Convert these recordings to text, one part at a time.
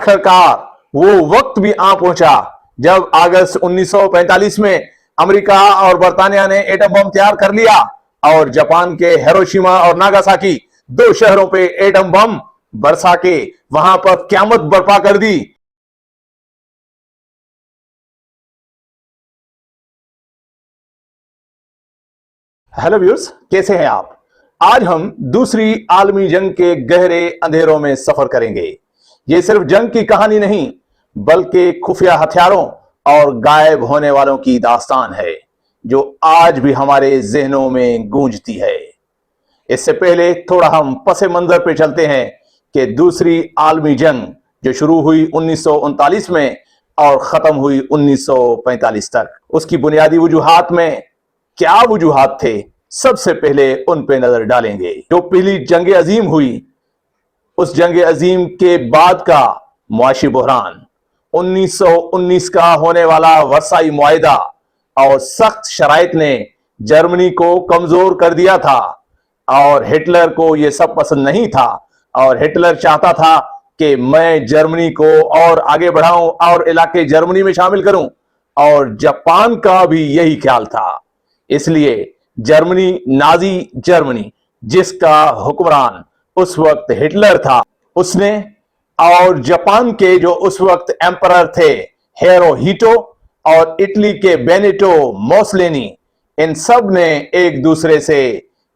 आखिरकार वो वक्त भी आ पहुंचा जब अगस्त 1945 में अमेरिका और बर्तानिया ने एटम बम तैयार कर लिया और जापान के हिरोशिमा और नागासाकी दो शहरों पे एटम बम बरसा के वहां पर क्यामत बर्पा कर दी। हेलो व्यूअर्स, कैसे हैं आप? आज हम दूसरी आलमी जंग के गहरे अंधेरों में सफर करेंगे। ये सिर्फ जंग की कहानी नहीं, बल्कि खुफिया हथियारों और गायब होने वालों की दास्तान है, जो आज भी हमारे जहनों में गूंजती है। इससे पहले थोड़ा हम पसे मंजर पे चलते हैं कि दूसरी आलमी जंग जो शुरू हुई 1939 में और खत्म हुई 1945 तक, उसकी बुनियादी वजूहात में क्या वजूहात थे, सबसे पहले उन पे नजर डालेंगे। जो पहली जंग अजीम हुई, उस जंग अजीम के बाद का मुआशी बहरान, 1919 का होने वाला वर्साई मुआहिदा और सख्त शराइत ने जर्मनी को कमजोर कर दिया था और हिटलर को यह सब पसंद नहीं था और हिटलर चाहता था कि मैं जर्मनी को और आगे बढ़ाऊं और इलाके जर्मनी में शामिल करूं, और जापान का भी यही ख्याल था। इसलिए जर्मनी, नाजी जर्मनी, जिसका हुक्मरान उस वक्त हिटलर था, उसने और जापान के जो उस वक्त एम्परर थे हिरोहितो और इटली के बेनिटो मोसलिनी, इन सब ने एक दूसरे से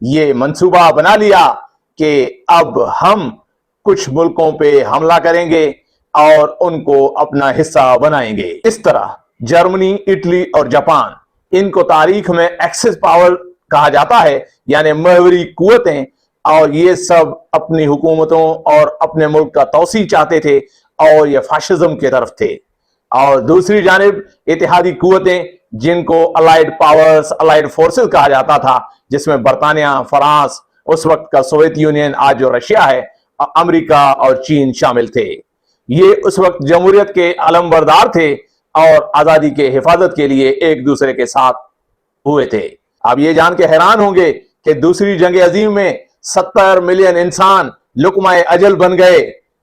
ये मंसूबा बना लिया कि अब हम कुछ मुल्कों पे हमला करेंगे और उनको अपना हिस्सा बनाएंगे। इस तरह जर्मनी, इटली और जापान, इनको तारीख में एक्सिस पावर कहा जाता है, यानी महवरी कुवतें, और ये सब अपनी हुकूमतों और अपने मुल्क का तौसी चाहते थे और ये फाशिज्म की तरफ थे। और दूसरी जानिब इत्तेहादी कुवतें, जिनको अलाइड पावर्स, अलाइड फोर्सेस कहा जाता था, जिसमें बर्तानिया, फ्रांस, उस वक्त का सोवियत यूनियन, आज जो रशिया है, अमेरिका और चीन शामिल थे। ये उस वक्त जमहूरियत के अलमबरदार थे और आजादी के हिफाजत के लिए एक दूसरे के साथ हुए थे। अब ये जान के हैरान होंगे कि दूसरी जंग अजीम में 70 मिलियन इंसान लुकमाए अजल बन गए,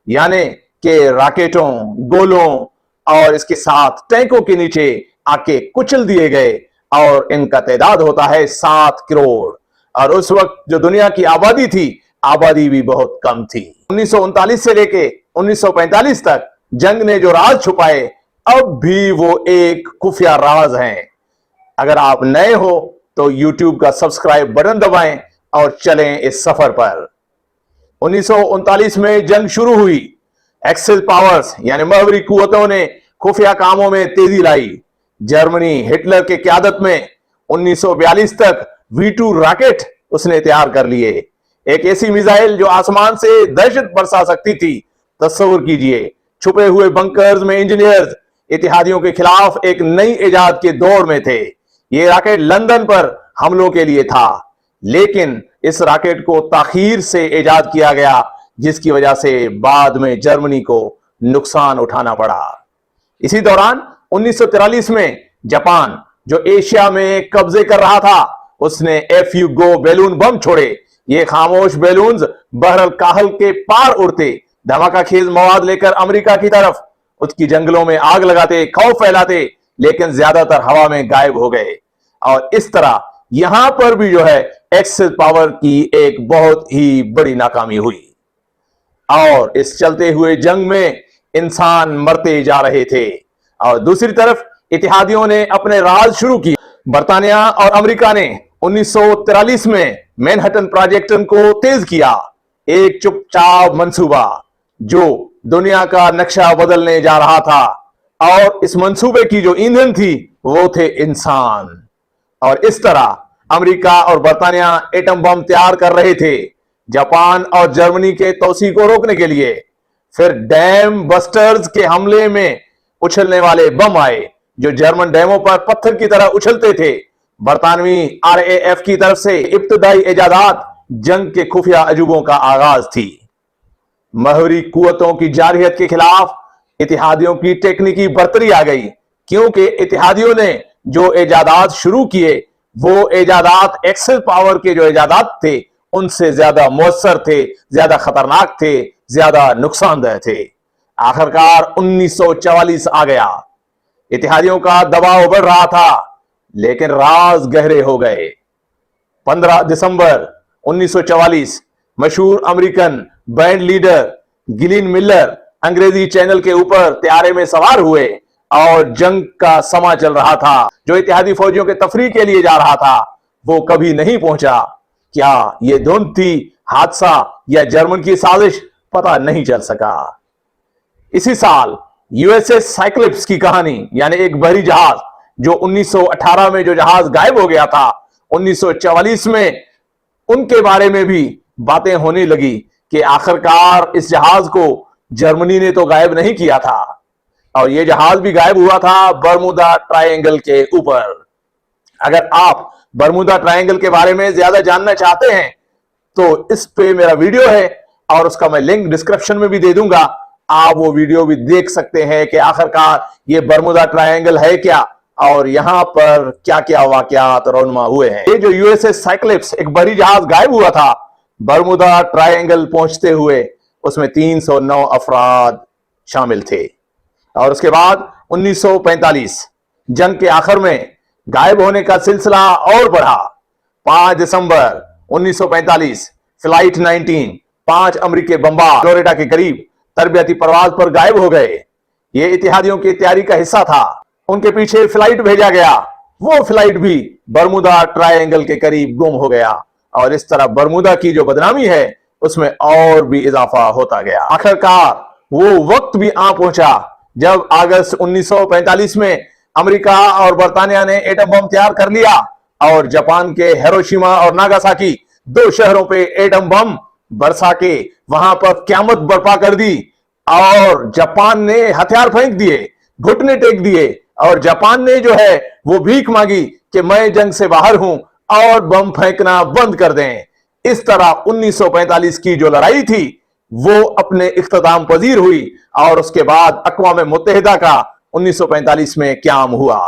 यानी कि राकेटों, गोलों और इसके साथ टैंकों के नीचे आके कुचल दिए गए, और इनका तादाद होता है 7 करोड़। और उस वक्त जो दुनिया की आबादी थी, आबादी भी बहुत कम थी। 1939 से लेके 1945 तक जंग ने जो राज छुपाए, अब भी वो एक खुफिया राज हैं। अगर आप नए हो तो YouTube का सब्सक्राइब बटन दबाएं और चलें इस सफर पर। 1939 में जंग शुरू हुई। एक्सिस पावर्स यानी महवरी कुवतों ने खुफिया कामों में तेजी लाई। जर्मनी हिटलर के क़यादत में 1942 तक V2 रॉकेट उसने तैयार कर लिए, एक ऐसी मिसाइल जो आसमान से दहशत बरसा सकती थी। तस्वीर कीजिए, छुपे हुए बंकर्स में इंजीनियर्स इत्तेहादियों के खिलाफ एक नई इजाद के दौर में थे। ये रॉकेट लंदन पर हमलों के लिए था, लेकिन इस रॉकेट को ताखीर से इजाद किया गया, जिसकी वजह से बाद में जर्मनी को नुकसान उठाना पड़ा। इसी दौरान 1943 में जापान, जो एशिया में कब्जे कर रहा था, उसने FU-GO बैलून बम छोड़े। ये खामोश बैलून्स बहरल काहल के पार उड़ते, धमाका खेज मवाद लेकर अमेरिका की तरफ, उसकी जंगलों में आग लगाते, खौफ फैलाते, लेकिन ज्यादातर हवा में गायब हो गए। और इस तरह यहां पर भी जो है एक्सिस पावर की एक बहुत ही बड़ी नाकामी हुई, और इस चलते हुए जंग में इंसान मरते जा रहे थे। और दूसरी तरफ इत्तेहादियों ने अपने राज शुरू किए। बर्तानिया और अमेरिका ने 1943 में मैनहट्टन प्रोजेक्ट को तेज किया, एक चुपचाप मंसूबा जो दुनिया का नक्शा बदलने जा रहा था। और इस मंसूबे की जो ईंधन थी वो थे इंसान। और इस तरह अमेरिका और बर्तानिया एटम बम तैयार कर रहे थे जापान और जर्मनी के तौसी को रोकने के लिए। फिर डैम बस्टर्स के हमले में उछलने वाले बम आए, जो जर्मन डैमों पर पत्थर की तरह उछलते थे। बरतानवी RAF की तरफ से इब्तदाई इजादात जंग के खुफिया अजूबों का आगाज थी। महवरी कुवतों की जारहियत के खिलाफ इत्तेहादियों की टेक्निकी बर्तरी आ गई, क्योंकि इत्तेहादियों ने जो इजादात शुरू किए वो इजादात एक्सिस पावर के जो इजादात थे उनसे ज्यादा मौसर थे, ज्यादा खतरनाक थे, ज्यादा नुकसानदेह थे। आखिरकार 1944 आ गया। इत्तेहादियों का दबाव बढ़ रहा था, लेकिन राज गहरे हो गए। 15 दिसंबर 1944 मशहूर American band leader green Miller अंग्रेजी चैनल के ऊपर त्यारे में सवार हुए और जंग का समा चल रहा था। जो इत्तेहादी फौजियों के तफरीह के लिए जा रहा था वो कभी नहीं पहुंचा। क्या यह धुंध थी, हादसा या जर्मन की साजिश, पता नहीं चल सका। इसी साल यूएसएस साइक्लोप्स की कहानी, यानी एक बहरी जहाज जो 1918 में जो जहाज गायब हो गया था, 1944 में उनके बारे में भी बातें होने लगी कि आखिरकार इस जहाज को जर्मनी ने तो गायब नहीं किया था और यह जहाज भी गायब हुआ था बर्मुदा ट्रायंगल के ऊपर। अगर आप बर्मुदा ट्रायंगल के बारे में ज्यादा जानना चाहते हैं तो इस पे मेरा वीडियो है और उसका मैं लिंक डिस्क्रिप्शन में भी दे दूंगा। आप वो वीडियो भी देख सकते हैं कि आखिरकार ये बर्मुदा ट्रायंगल है क्या और यहां पर क्या क्या वाकयात रौनमा हुए हैं। ये जो यूएसएस साइक्लोप्स एक बड़ी जहाज गायब हुआ था बर्मुदा ट्रायंगल पहुंचते हुए, उसमें 309 अफराद शामिल थे। और उसके बाद 1945 जंग के आखिर में गायब होने का सिलसिला और बढ़ा। 5 दिसंबर 1945 फ्लाइट 19 5 अमेरिकी बमबार फ्लोरिडा के करीब तरबियती परवाज पर गायब हो गए। ये इत्तेहादियों की तैयारी का हिस्सा था। उनके पीछे फ्लाइट भेजा गया, वो फ्लाइट भी बर्मुदा ट्रायंगल के करीब गुम हो गया और इस तरह बर्मुदा की जो बदनामी है उसमें और भी इजाफा होता गया। आखिरकार वो वक्त भी आ पहुंचा जब अगस्त 1945 में अमेरिका और बर्तानिया ने एटम बम तैयार कर लिया और जापान के हिरोशिमा और नागासाकी 2 शहरों पे एटम बम बरसा के वहां पर क्यामत बर्पा कर दी और जापान ने हथियार फेंक दिए, घुटने टेक दिए और जापान ने जो है वो भीख मांगी कि मैं जंग से बाहर हूं और बम फेंकना बंद कर दें। इस तरह 1945 की जो लड़ाई थी वो अपने इख्तिताम पजीर हुई और उसके बाद अक़वाम मुत्तहिदा का 1945 में क़याम हुआ।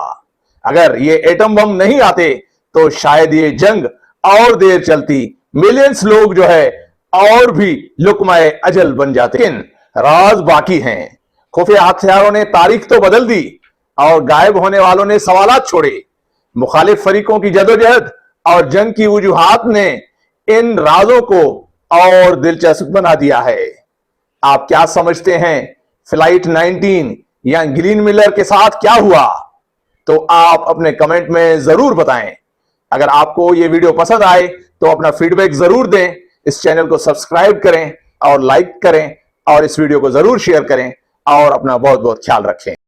अगर ये एटम बम नहीं आते तो शायद ये जंग और देर चलती, मिलियंस लोग जो है और भी लुकमाए अजल बन जाते। लेकिन राज बाकी हैं। खुफिया हथियारों ने तारीख तो बदल दी और गायब होने वालों ने सवालात छोड़े। मुखालिफ फरीकों की जदोजहद और जंग की वजूहात ने इन राजों को और दिलचस्प बना दिया है। आप क्या समझते हैं फ्लाइट 19 या गिलीन मिलर के साथ क्या हुआ? तो आप अपने कमेंट में जरूर बताएं। अगर आपको यह वीडियो पसंद आए तो अपना फीडबैक जरूर दें, इस चैनल को सब्सक्राइब करें और लाइक करें और इस वीडियो को जरूर शेयर करें और अपना बहुत बहुत ख्याल रखें।